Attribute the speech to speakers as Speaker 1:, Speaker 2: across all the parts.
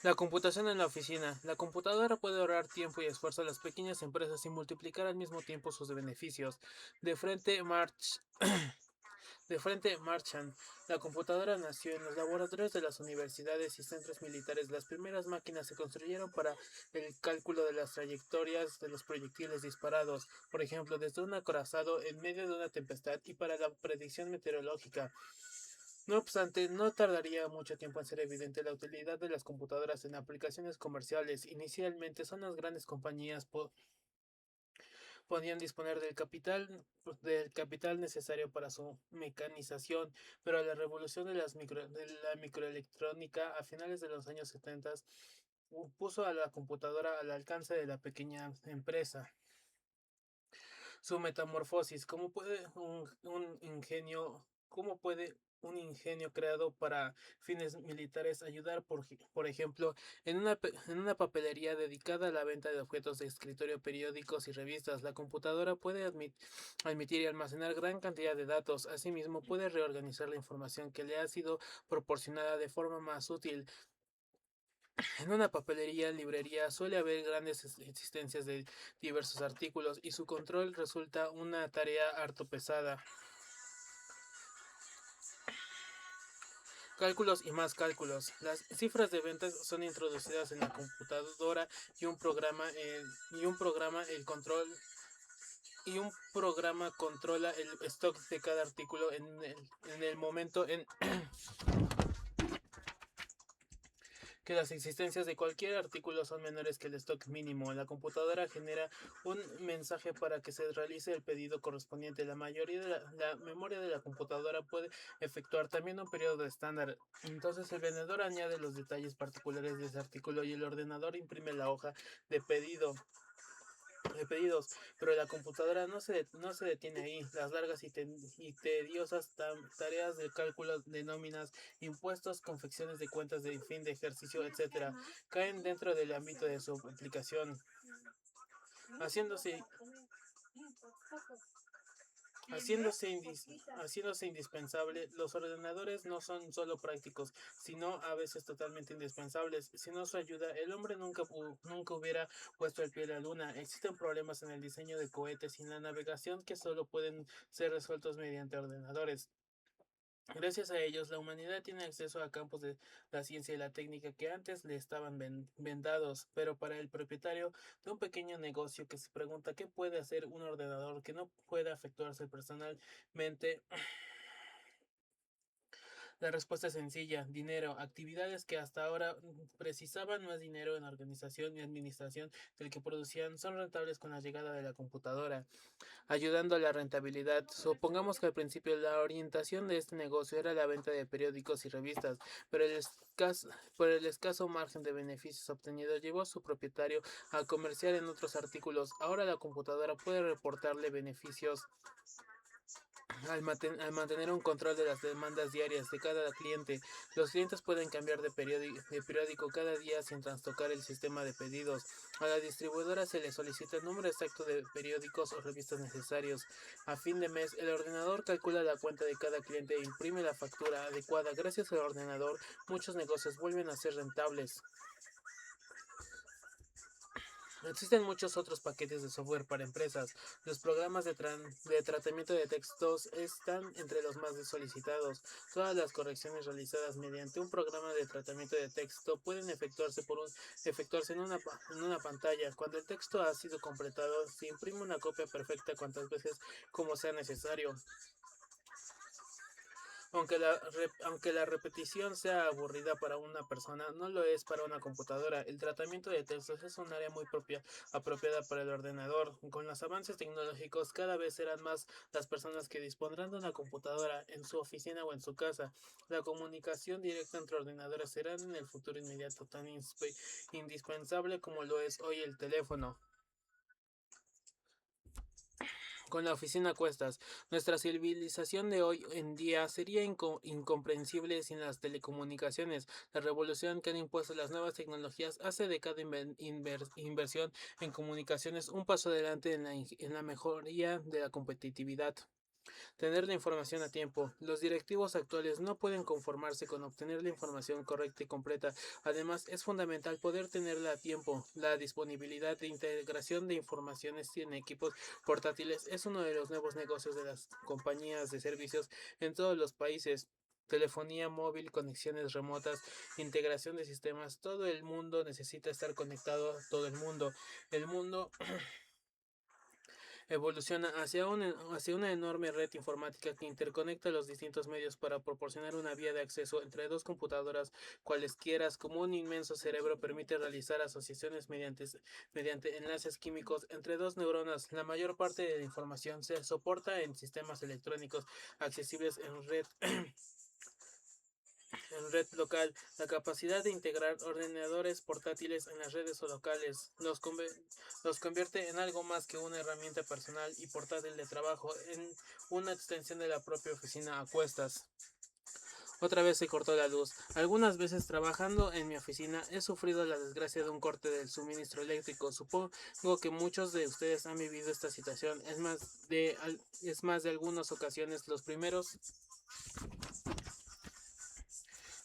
Speaker 1: La computación en la oficina. La computadora puede ahorrar tiempo y esfuerzo a las pequeñas empresas y multiplicar al mismo tiempo sus beneficios. De frente, Marchand. La computadora nació en los laboratorios de las universidades y centros militares. Las primeras máquinas se construyeron para el cálculo de las trayectorias de los proyectiles disparados, por ejemplo, desde un acorazado en medio de una tempestad y para la predicción meteorológica. No obstante, no tardaría mucho tiempo en ser evidente la utilidad de las computadoras en aplicaciones comerciales. Inicialmente, son las grandes compañías podían disponer del capital necesario para su mecanización, pero la revolución de la microelectrónica a finales de los años 70 puso a la computadora al alcance de la pequeña empresa. Su metamorfosis, cómo puede un ingenio creado para fines militares ayudar, por ejemplo, en una papelería dedicada a la venta de objetos de escritorio, periódicos y revistas? La computadora puede admitir y almacenar gran cantidad de datos. Asimismo, puede reorganizar la información que le ha sido proporcionada de forma más útil. En una papelería, librería, suele haber grandes existencias de diversos artículos y su control resulta una tarea harto pesada. Cálculos y más cálculos. Las cifras de ventas son introducidas en la computadora y un programa controla el stock de cada artículo en el momento en que las existencias de cualquier artículo son menores que el stock mínimo. La computadora genera un mensaje para que se realice el pedido correspondiente. La memoria de la computadora puede efectuar también un periodo estándar. Entonces el vendedor añade los detalles particulares de ese artículo y el ordenador imprime la hoja de pedido de pedidos, pero la computadora no se detiene ahí. Las largas y tediosas tareas de cálculo de nóminas, impuestos, confecciones de cuentas de fin de ejercicio, etcétera, caen dentro del ámbito de su aplicación, haciéndose haciéndose indispensable. Los ordenadores no son solo prácticos, sino a veces totalmente indispensables. Sin su ayuda, el hombre nunca hubiera puesto el pie en la luna. Existen problemas en el diseño de cohetes y en la navegación que solo pueden ser resueltos mediante ordenadores. Gracias a ellos, la humanidad tiene acceso a campos de la ciencia y la técnica que antes le estaban vendados, pero para el propietario de un pequeño negocio que se pregunta qué puede hacer un ordenador que no pueda efectuarse personalmente, la respuesta es sencilla: dinero. Actividades que hasta ahora precisaban más dinero en organización y administración del que producían son rentables con la llegada de la computadora, ayudando a la rentabilidad. Supongamos que al principio la orientación de este negocio era la venta de periódicos y revistas, pero por el escaso margen de beneficios obtenidos llevó a su propietario a comerciar en otros artículos. Ahora la computadora puede reportarle beneficios al mantener un control de las demandas diarias de cada cliente. Los clientes pueden cambiar de periódico cada día sin trastocar el sistema de pedidos. A la distribuidora se le solicita el número exacto de periódicos o revistas necesarios. A fin de mes, el ordenador calcula la cuenta de cada cliente e imprime la factura adecuada. Gracias al ordenador, muchos negocios vuelven a ser rentables. Existen muchos otros paquetes de software para empresas. Los programas de tratamiento de textos están entre los más solicitados. Todas las correcciones realizadas mediante un programa de tratamiento de texto pueden efectuarse en una pantalla. Cuando el texto ha sido completado, se imprime una copia perfecta cuantas veces como sea necesario. Aunque la repetición sea aburrida para una persona, no lo es para una computadora. El tratamiento de textos es un área muy apropiada para el ordenador. Con los avances tecnológicos, cada vez serán más las personas que dispondrán de una computadora en su oficina o en su casa. La comunicación directa entre ordenadores será en el futuro inmediato tan indispensable como lo es hoy el teléfono. Con la oficina a cuestas, nuestra civilización de hoy en día sería incomprensible sin las telecomunicaciones. La revolución que han impuesto las nuevas tecnologías hace de cada inversión en comunicaciones un paso adelante en la mejoría de la competitividad. Tener la información a tiempo. Los directivos actuales no pueden conformarse con obtener la información correcta y completa. Además, es fundamental poder tenerla a tiempo. La disponibilidad de integración de informaciones en equipos portátiles es uno de los nuevos negocios de las compañías de servicios en todos los países. Telefonía móvil, conexiones remotas, integración de sistemas. Todo el mundo necesita estar conectado a todo el mundo. El mundo evoluciona hacia una enorme red informática que interconecta los distintos medios para proporcionar una vía de acceso entre dos computadoras cualesquiera, como un inmenso cerebro permite realizar asociaciones mediante enlaces químicos entre dos neuronas. La mayor parte de la información se soporta en sistemas electrónicos accesibles en red local. La capacidad de integrar ordenadores portátiles en las redes o locales los convierte en algo más que una herramienta personal y portátil de trabajo, en una extensión de la propia oficina a cuestas. Otra vez se cortó la luz. Algunas veces trabajando en mi oficina he sufrido la desgracia de un corte del suministro eléctrico. Supongo que muchos de ustedes han vivido esta situación. Es más de algunas ocasiones los primeros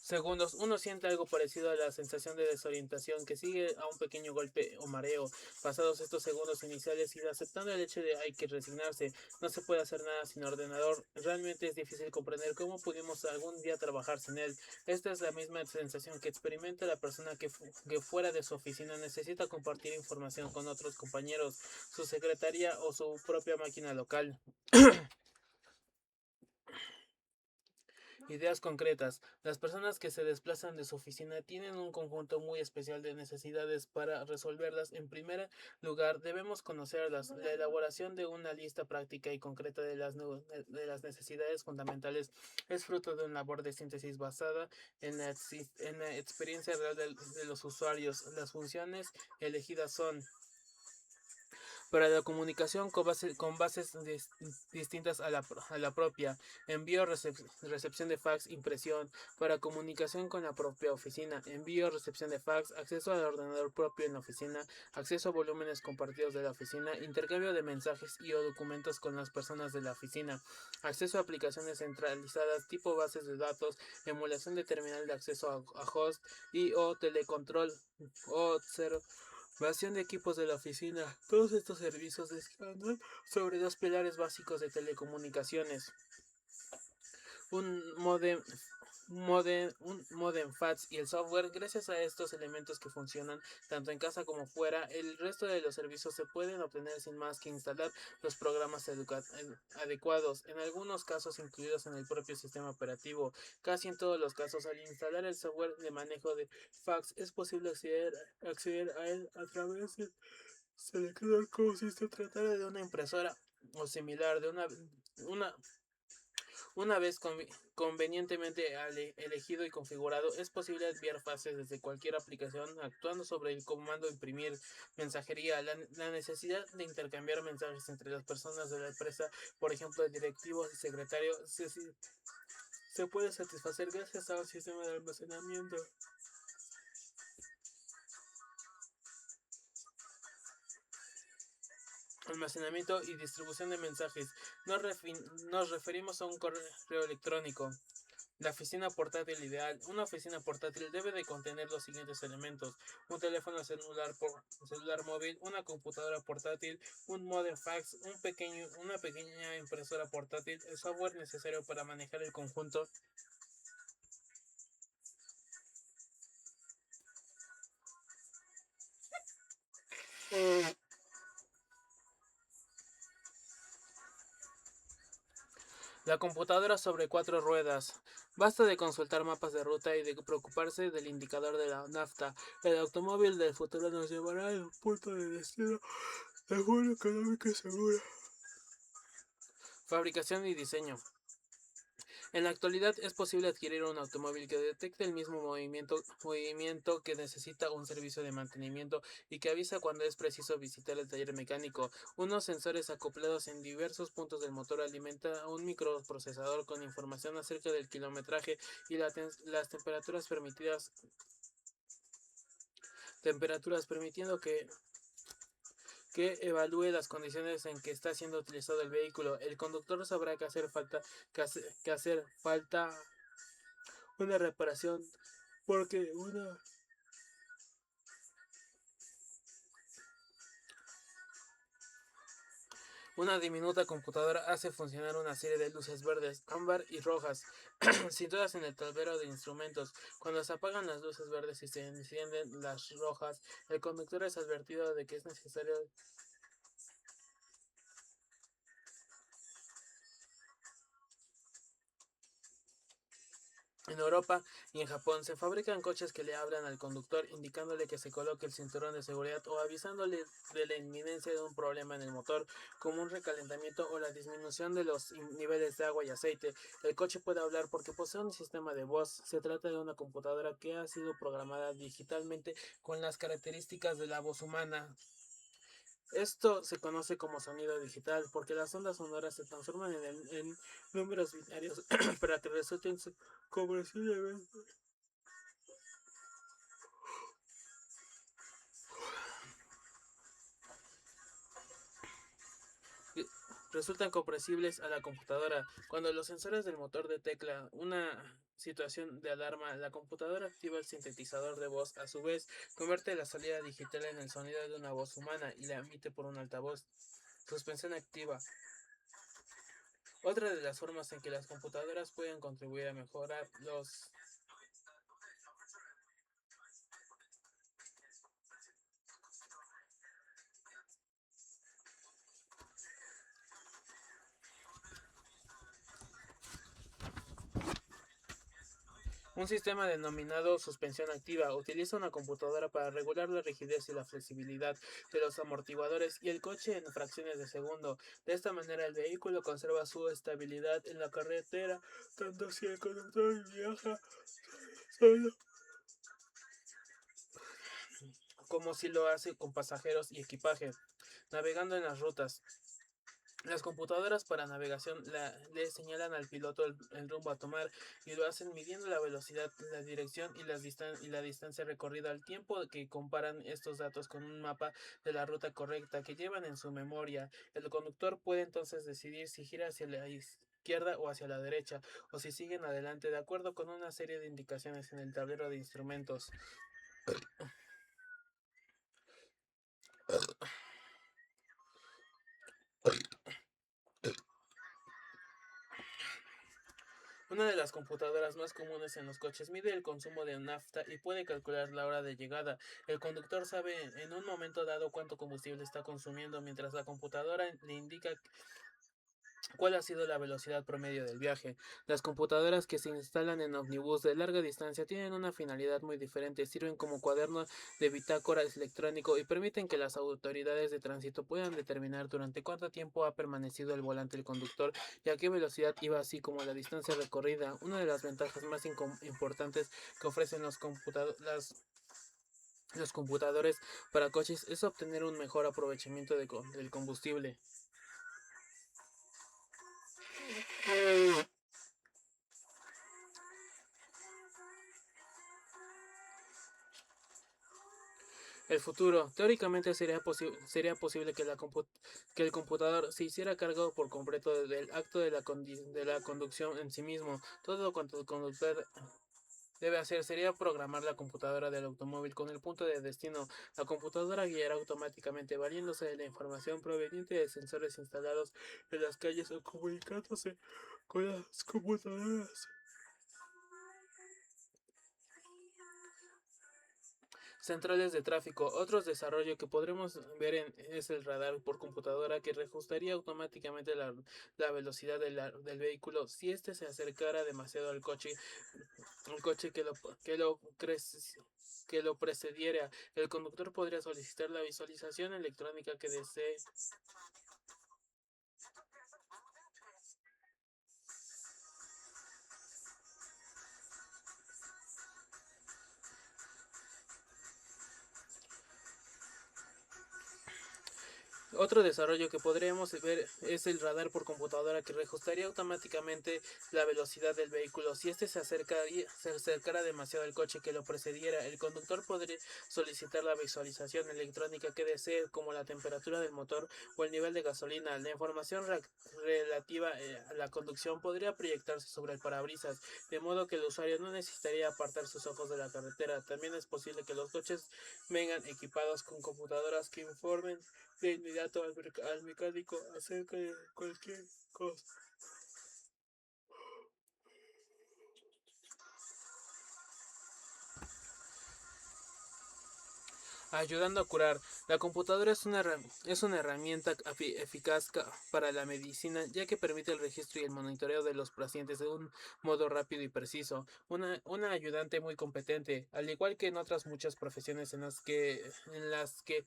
Speaker 1: segundos, uno siente algo parecido a la sensación de desorientación que sigue a un pequeño golpe o mareo. Pasados estos segundos iniciales y aceptando el hecho de hay que resignarse, no se puede hacer nada sin ordenador. Realmente es difícil comprender cómo pudimos algún día trabajar sin él. Esta es la misma sensación que experimenta la persona que fuera de su oficina necesita compartir información con otros compañeros, su secretaria o su propia máquina local. Ideas concretas. Las personas que se desplazan de su oficina tienen un conjunto muy especial de necesidades. Para resolverlas, en primer lugar, debemos conocerlas. La elaboración de una lista práctica y concreta de las necesidades fundamentales es fruto de una labor de síntesis basada en la experiencia real de los usuarios. Las funciones elegidas son para la comunicación con bases distintas a la propia, envío, recepción de fax, impresión, para comunicación con la propia oficina, envío, recepción de fax, acceso al ordenador propio en la oficina, acceso a volúmenes compartidos de la oficina, intercambio de mensajes y o documentos con las personas de la oficina, acceso a aplicaciones centralizadas tipo bases de datos, emulación de terminal de acceso a host y o telecontrol o cero Creación de equipos de la oficina. Todos estos servicios descansan sobre dos pilares básicos de telecomunicaciones. Un modem FATS y el software. Gracias a estos elementos que funcionan tanto en casa como fuera, el resto de los servicios se pueden obtener sin más que instalar los programas adecuados, en algunos casos incluidos en el propio sistema operativo. Casi en todos los casos, al instalar el software de manejo de fax, es posible acceder a él a través del seleccionar como si se tratara de una impresora o similar, una una vez convenientemente elegido y configurado, es posible enviar fases desde cualquier aplicación actuando sobre el comando imprimir mensajería. La necesidad de intercambiar mensajes entre las personas de la empresa, por ejemplo, directivos y secretarios, se puede satisfacer gracias a un sistema de almacenamiento y distribución de mensajes. Nos referimos a un correo electrónico. La oficina portátil ideal. Una oficina portátil debe de contener los siguientes elementos: un teléfono celular móvil, una computadora portátil, un modem fax, una pequeña impresora portátil, el software necesario para manejar el conjunto. La computadora sobre cuatro ruedas. Basta de consultar mapas de ruta y de preocuparse del indicador de la nafta. El automóvil del futuro nos llevará al punto de destino de forma económica y segura. Fabricación y diseño. En la actualidad es posible adquirir un automóvil que detecte el mismo movimiento que necesita un servicio de mantenimiento y que avisa cuando es preciso visitar el taller mecánico. Unos sensores acoplados en diversos puntos del motor alimentan a un microprocesador con información acerca del kilometraje y las temperaturas permitiendo que que evalúe las condiciones en que está siendo utilizado el vehículo. El conductor sabrá que hacer falta una reparación porque una diminuta computadora hace funcionar una serie de luces verdes, ámbar y rojas, situadas en el tablero de instrumentos. Cuando se apagan las luces verdes y se encienden las rojas, el conductor es advertido de que es necesario. En Europa y en Japón se fabrican coches que le hablan al conductor indicándole que se coloque el cinturón de seguridad o avisándole de la inminencia de un problema en el motor, como un recalentamiento o la disminución de los niveles de agua y aceite. El coche puede hablar porque posee un sistema de voz. Se trata de una computadora que ha sido programada digitalmente con las características de la voz humana. Esto se conoce como sonido digital porque las ondas sonoras se transforman en números binarios para que resulten comprensiblemente, resultan comprensibles a la computadora. Cuando los sensores del motor detectan una situación de alarma, la computadora activa el sintetizador de voz. A su vez, convierte la salida digital en el sonido de una voz humana y la emite por un altavoz. Suspensión activa. Otra de las formas en que las computadoras pueden contribuir a mejorar los. Un sistema denominado suspensión activa utiliza una computadora para regular la rigidez y la flexibilidad de los amortiguadores y el coche en fracciones de segundo. De esta manera el vehículo conserva su estabilidad en la carretera, tanto si el conductor viaja solo como si lo hace con pasajeros y equipaje. Navegando en las rutas. Las computadoras para navegación le señalan al piloto el rumbo a tomar y lo hacen midiendo la velocidad, la dirección y la distancia recorrida al tiempo que comparan estos datos con un mapa de la ruta correcta que llevan en su memoria. El conductor puede entonces decidir si gira hacia la izquierda o hacia la derecha o si siguen adelante de acuerdo con una serie de indicaciones en el tablero de instrumentos. Una de las computadoras más comunes en los coches mide el consumo de nafta y puede calcular la hora de llegada. El conductor sabe en un momento dado cuánto combustible está consumiendo, mientras la computadora le indica cuál ha sido la velocidad promedio del viaje. Las computadoras que se instalan en ómnibus de larga distancia tienen una finalidad muy diferente. Sirven como cuaderno de bitácora electrónico y permiten que las autoridades de tránsito puedan determinar durante cuánto tiempo ha permanecido el volante del conductor y a qué velocidad iba, así como la distancia recorrida. Una de las ventajas más importantes que ofrecen los computadores para coches es obtener un mejor aprovechamiento del combustible. El futuro. Teóricamente sería posible que, que el computador se hiciera cargo por completo del acto de la conducción en sí mismo. Todo cuanto el conductor debe hacer sería programar la computadora del automóvil con el punto de destino. La computadora guiará automáticamente valiéndose de la información proveniente de sensores instalados en las calles o comunicándose con las computadoras centrales de tráfico. Otro desarrollo que podremos ver es el radar por computadora que reajustaría automáticamente la velocidad del vehículo si éste se acercara demasiado al coche, un coche que lo precediera. El conductor podría solicitar la visualización electrónica que desee. Otro desarrollo que podríamos ver es el radar por computadora que reajustaría automáticamente la velocidad del vehículo. Si este se acercara demasiado al coche que lo precediera, el conductor podría solicitar la visualización electrónica que desee, como la temperatura del motor o el nivel de gasolina. La información relativa a la conducción podría proyectarse sobre el parabrisas, de modo que el usuario no necesitaría apartar sus ojos de la carretera. También es posible que los coches vengan equipados con computadoras que informen de inmediato al mecánico acerca de cualquier cosa, ayudando a curar. La computadora es una herramienta eficaz para la medicina, ya que permite el registro y el monitoreo de los pacientes de un modo rápido y preciso. Una ayudante muy competente, al igual que en otras muchas profesiones en las que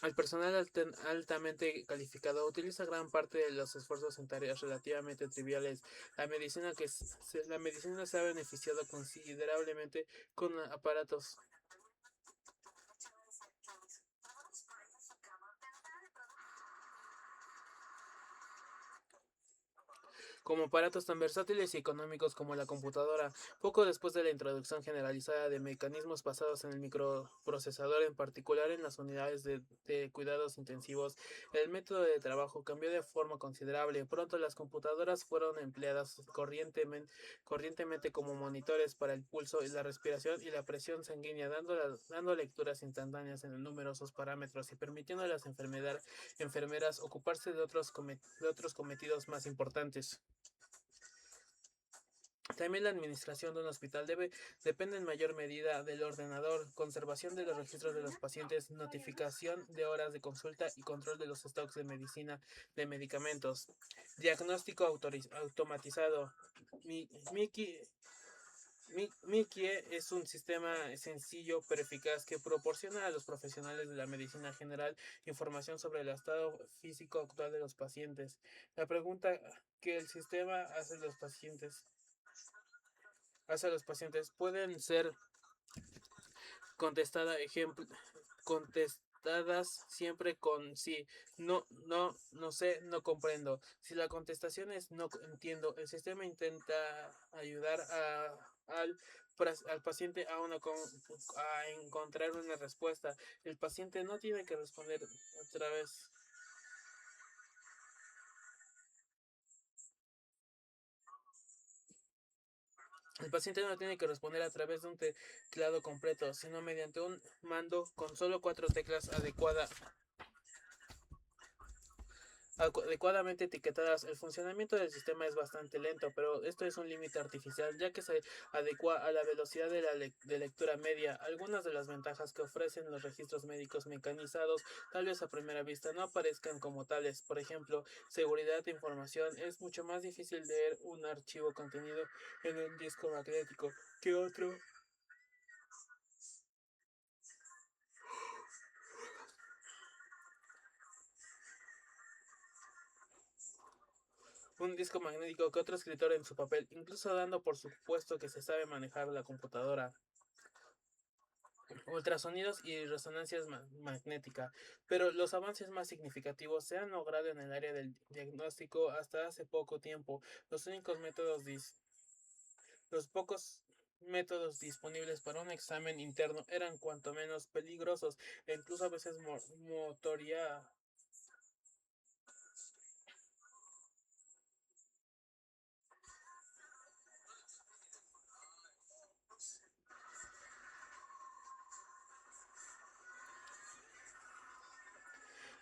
Speaker 1: el personal altamente calificado utiliza gran parte de los esfuerzos en tareas relativamente triviales. La medicina se ha beneficiado considerablemente con aparatos como aparatos tan versátiles y económicos como la computadora. Poco después de la introducción generalizada de mecanismos basados en el microprocesador, en particular en las unidades de cuidados intensivos, el método de trabajo cambió de forma considerable. Pronto las computadoras fueron empleadas corrientemente como monitores para el pulso, la respiración y la presión sanguínea, dando lecturas instantáneas en numerosos parámetros y permitiendo a las enfermeras ocuparse de otros cometidos más importantes. También la administración de un hospital depende en mayor medida del ordenador, conservación de los registros de los pacientes, notificación de horas de consulta y control de los stocks de medicina, de medicamentos. Diagnóstico automatizado. Mikie es un sistema sencillo pero eficaz que proporciona a los profesionales de la medicina general información sobre el estado físico actual de los pacientes. La pregunta que el sistema hace a los pacientes pueden ser contestada ejemplo, contestadas siempre con sí, no sé, no comprendo. Si la contestación es no entiendo, el sistema intenta ayudar al paciente a encontrar una respuesta. El paciente no tiene que responder otra vez. El paciente no tiene que responder a través de un teclado completo, sino mediante un mando con solo cuatro teclas adecuadamente etiquetadas. El funcionamiento del sistema es bastante lento, pero esto es un límite artificial, ya que se adecua a la velocidad de lectura media. Algunas de las ventajas que ofrecen los registros médicos mecanizados tal vez a primera vista no aparezcan como tales. Por ejemplo, seguridad de información. Es mucho más difícil leer un archivo contenido en un disco magnético que otro. Un disco magnético que otro escritor en su papel, incluso dando por supuesto que se sabe manejar la computadora. Ultrasonidos y resonancias magnética, pero los avances más significativos se han logrado en el área del diagnóstico hasta hace poco tiempo. Los pocos métodos disponibles para un examen interno eran cuanto menos peligrosos e incluso a veces motoria.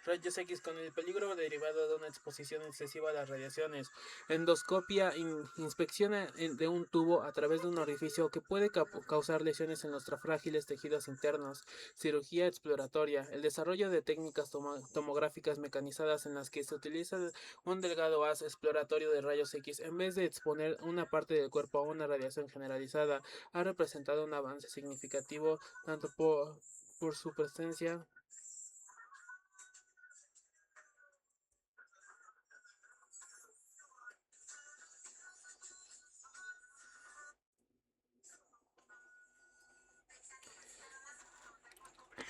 Speaker 1: Rayos X con el peligro derivado de una exposición excesiva a las radiaciones. Endoscopia, inspección de un tubo a través de un orificio que puede causar lesiones en los frágiles tejidos internos. Cirugía exploratoria, el desarrollo de técnicas tomográficas mecanizadas en las que se utiliza un delgado haz exploratorio de rayos X en vez de exponer una parte del cuerpo a una radiación generalizada, ha representado un avance significativo tanto por su presencia.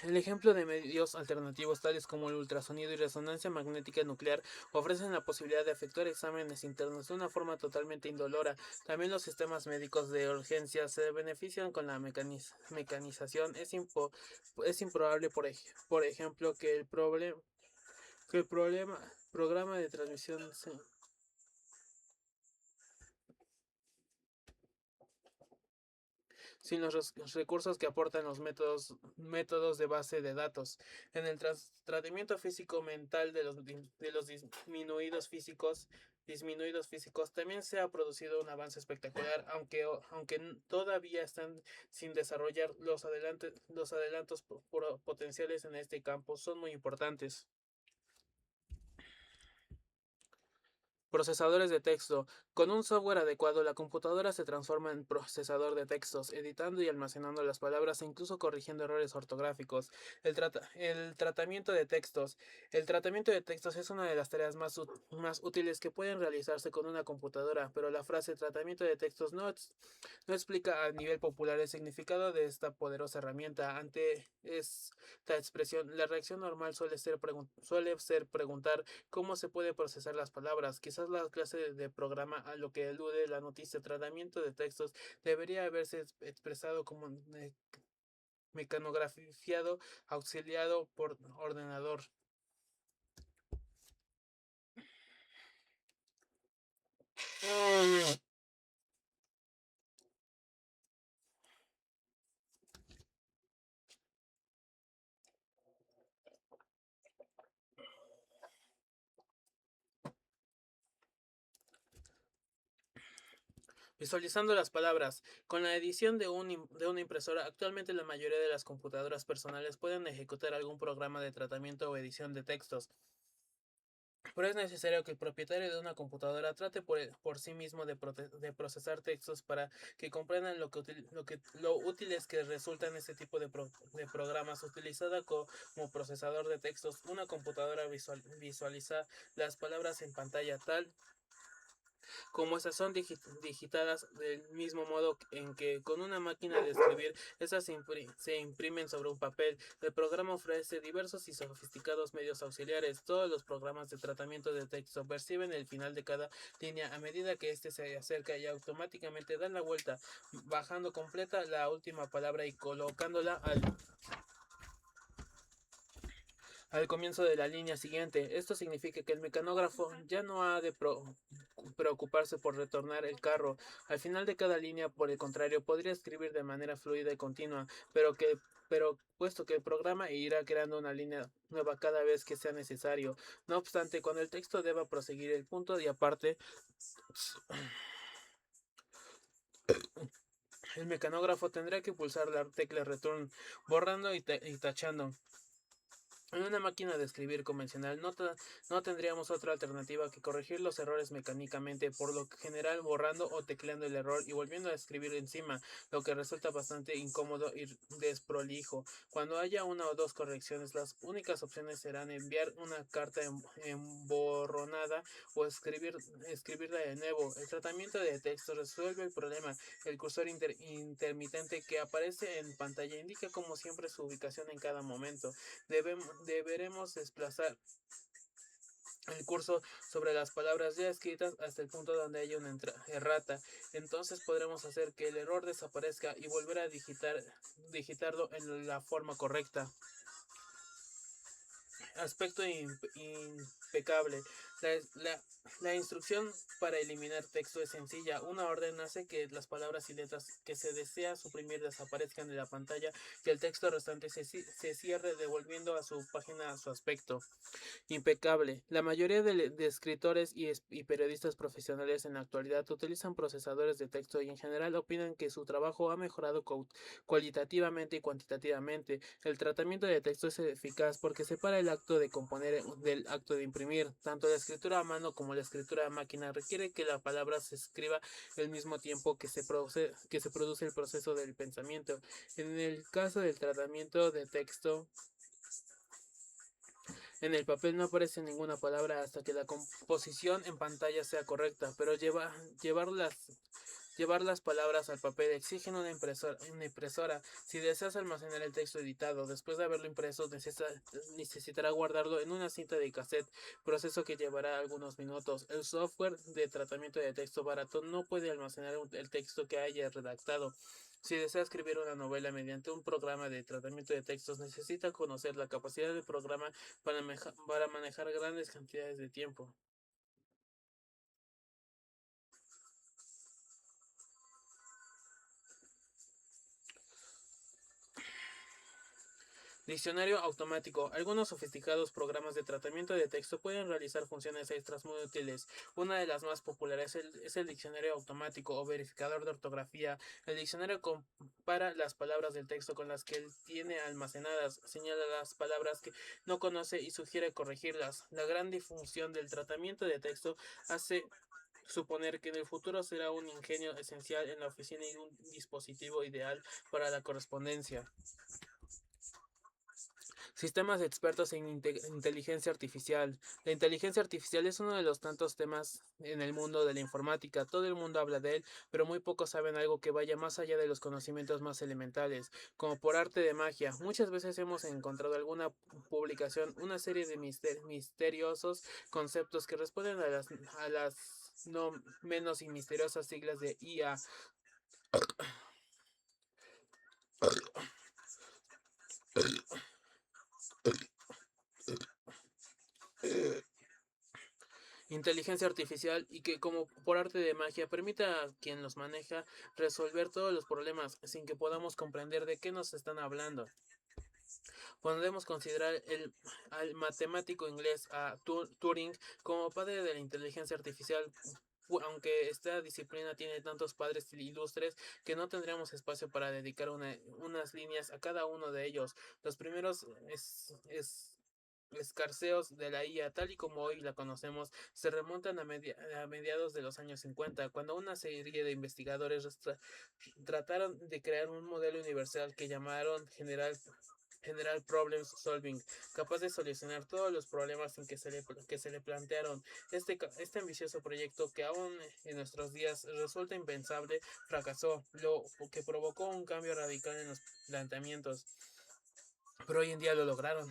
Speaker 1: El ejemplo de medios alternativos tales como el ultrasonido y resonancia magnética nuclear ofrecen la posibilidad de efectuar exámenes internos de una forma totalmente indolora. También los sistemas médicos de urgencia se benefician con la mecanización. Es improbable, por ejemplo, que el programa de transmisión sin los recursos que aportan los métodos de base de datos. En el tratamiento físico mental de los disminuidos físicos también se ha producido un avance espectacular, aunque todavía están sin desarrollar los adelantos potenciales en este campo son muy importantes. Procesadores de texto. Con un software adecuado, la computadora se transforma en procesador de textos, editando y almacenando las palabras e incluso corrigiendo errores ortográficos. El tratamiento de textos. El tratamiento de textos es una de las tareas más útiles que pueden realizarse con una computadora, pero la frase tratamiento de textos no explica a nivel popular el significado de esta poderosa herramienta. Ante esta expresión, la reacción normal suele ser preguntar cómo se puede procesar las palabras. Quizás la clase de programa a lo que elude la noticia tratamiento de textos debería haberse expresado como mecanografiado auxiliado por ordenador. Visualizando las palabras. Con la edición de una impresora, actualmente la mayoría de las computadoras personales pueden ejecutar algún programa de tratamiento o edición de textos. Pero es necesario que el propietario de una computadora trate por sí mismo de procesar textos para que comprendan lo útiles que resultan este tipo de programas. Utilizada como procesador de textos, una computadora visualiza las palabras en pantalla tal como estas son digitadas del mismo modo en que con una máquina de escribir estas se imprimen sobre un papel. El programa ofrece diversos y sofisticados medios auxiliares. Todos los programas de tratamiento de texto perciben el final de cada línea a medida que éste se acerca y automáticamente dan la vuelta, bajando completa la última palabra y colocándola al comienzo de la línea siguiente. Esto significa que el mecanógrafo ya no ha de preocuparse por retornar el carro al final de cada línea. Por el contrario, podría escribir de manera fluida y continua, pero puesto que el programa irá creando una línea nueva cada vez que sea necesario. No obstante, cuando el texto deba proseguir el punto y aparte, el mecanógrafo tendrá que pulsar la tecla return, borrando y tachando. En una máquina de escribir convencional no tendríamos otra alternativa que corregir los errores mecánicamente, por lo general borrando o tecleando el error y volviendo a escribir encima, lo que resulta bastante incómodo y desprolijo. Cuando haya una o dos correcciones, las únicas opciones serán enviar una carta emborronada o escribirla de nuevo. El tratamiento de texto resuelve el problema. El cursor intermitente que aparece en pantalla indica como siempre su ubicación en cada momento. Deberemos desplazar el curso sobre las palabras ya escritas hasta el punto donde haya una errata. Entonces podremos hacer que el error desaparezca y volver a digitarlo en la forma correcta. Aspecto impecable. La, la, la instrucción para eliminar texto es sencilla. Una orden hace que las palabras y letras que se desea suprimir desaparezcan de la pantalla y el texto restante se cierre devolviendo a su página su aspecto impecable. La mayoría de escritores y periodistas profesionales en la actualidad utilizan procesadores de texto y en general opinan que su trabajo ha mejorado cualitativamente y cuantitativamente. El tratamiento de texto es eficaz porque separa el acto de componer del acto de imprimir. Tanto la escritura a mano como la escritura a máquina requiere que la palabra se escriba al mismo tiempo que se produce el proceso del pensamiento. En el caso del tratamiento de texto, en el papel no aparece ninguna palabra hasta que la composición en pantalla sea correcta, pero llevar Llevar las palabras al papel exigen una impresora. Si deseas almacenar el texto editado después de haberlo impreso, necesitará guardarlo en una cinta de cassette, proceso que llevará algunos minutos. El software de tratamiento de texto barato no puede almacenar el texto que haya redactado. Si desea escribir una novela mediante un programa de tratamiento de textos, necesita conocer la capacidad del programa para manejar grandes cantidades de tiempo. Diccionario automático. Algunos sofisticados programas de tratamiento de texto pueden realizar funciones extras muy útiles. Una de las más populares es el diccionario automático o verificador de ortografía. El diccionario compara las palabras del texto con las que él tiene almacenadas, señala las palabras que no conoce y sugiere corregirlas. La gran difusión del tratamiento de texto hace suponer que en el futuro será un ingenio esencial en la oficina y un dispositivo ideal para la correspondencia. Sistemas expertos en inteligencia artificial. La inteligencia artificial es uno de los tantos temas en el mundo de la informática. Todo el mundo habla de él, pero muy pocos saben algo que vaya más allá de los conocimientos más elementales, como por arte de magia. Muchas veces hemos encontrado alguna publicación, una serie de misteriosos conceptos que responden a las no menos y misteriosas siglas de IA. Inteligencia artificial y que como por arte de magia permita a quien los maneja resolver todos los problemas sin que podamos comprender de qué nos están hablando. Podemos considerar al matemático inglés a Turing como padre de la inteligencia artificial, aunque esta disciplina tiene tantos padres ilustres que no tendríamos espacio para dedicar unas líneas a cada uno de ellos. Los primeros escarceos de la IA, tal y como hoy la conocemos, se remontan a mediados de los años 50, cuando una serie de investigadores trataron de crear un modelo universal que llamaron General Problem Solving, capaz de solucionar todos los problemas en que se le plantearon. Este ambicioso proyecto, que aún en nuestros días resulta impensable, fracasó, lo que provocó un cambio radical en los planteamientos. Pero hoy en día lo lograron.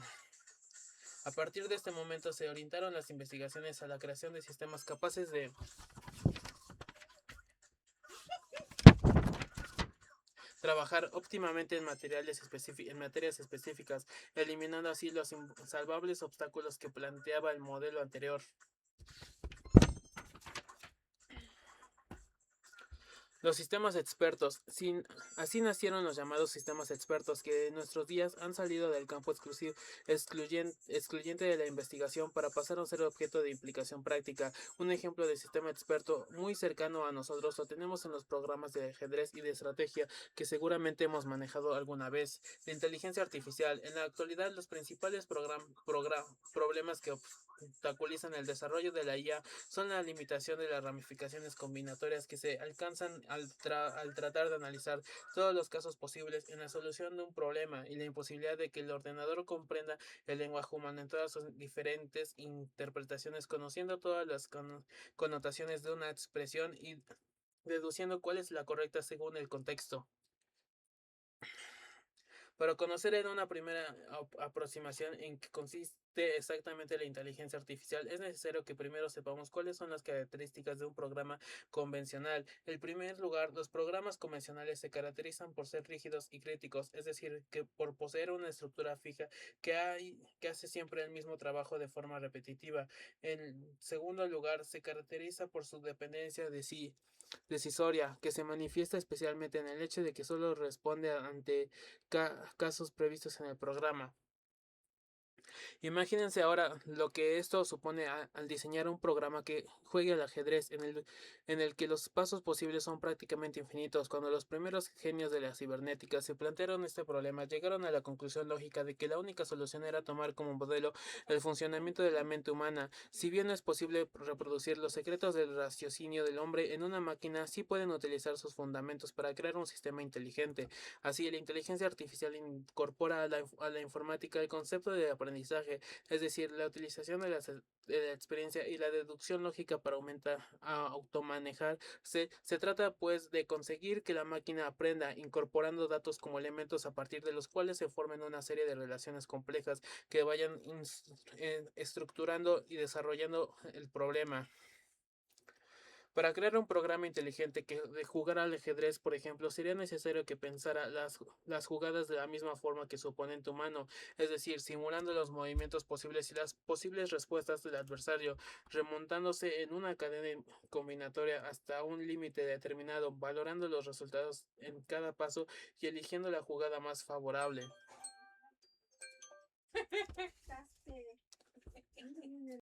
Speaker 1: A partir de este momento se orientaron las investigaciones a la creación de sistemas capaces de trabajar óptimamente en materias específicas, eliminando así los insalvables obstáculos que planteaba el modelo anterior. Los sistemas expertos. Así nacieron los llamados sistemas expertos, que en nuestros días han salido del campo excluyente de la investigación para pasar a ser objeto de implicación práctica. Un ejemplo de sistema experto muy cercano a nosotros lo tenemos en los programas de ajedrez y de estrategia que seguramente hemos manejado alguna vez. La inteligencia artificial. En la actualidad, los principales problemas que obstaculizan el desarrollo de la IA son la limitación de las ramificaciones combinatorias que se alcanzan al tratar de analizar todos los casos posibles en la solución de un problema y la imposibilidad de que el ordenador comprenda el lenguaje humano en todas sus diferentes interpretaciones, conociendo todas las connotaciones de una expresión y deduciendo cuál es la correcta según el contexto. Para conocer en una primera aproximación en qué consiste exactamente la inteligencia artificial, es necesario que primero sepamos cuáles son las características de un programa convencional. En primer lugar, los programas convencionales se caracterizan por ser rígidos y críticos, es decir, que por poseer una estructura fija que hace siempre el mismo trabajo de forma repetitiva. En segundo lugar, se caracteriza por su dependencia decisoria, que se manifiesta especialmente en el hecho de que solo responde ante casos previstos en el programa. Imagínense ahora lo que esto supone al diseñar un programa que juegue al ajedrez en el que los pasos posibles son prácticamente infinitos. Cuando los primeros genios de la cibernética se plantearon este problema, llegaron a la conclusión lógica de que la única solución era tomar como modelo el funcionamiento de la mente humana. Si bien no es posible reproducir los secretos del raciocinio del hombre en una máquina, sí pueden utilizar sus fundamentos para crear un sistema inteligente. Así, la inteligencia artificial incorpora a la informática el concepto de aprendizaje
Speaker 2: aprendizaje, es decir, la utilización de la experiencia y la deducción lógica para aumentar a automanejar. Se trata pues de conseguir que la máquina aprenda incorporando datos como elementos a partir de los cuales se formen una serie de relaciones complejas que vayan estructurando y desarrollando el problema. Para crear un programa inteligente que de jugar al ajedrez, por ejemplo, sería necesario que pensara las jugadas de la misma forma que su oponente humano, es decir, simulando los movimientos posibles y las posibles respuestas del adversario, remontándose en una cadena combinatoria hasta un límite determinado, valorando los resultados en cada paso y eligiendo la jugada más favorable.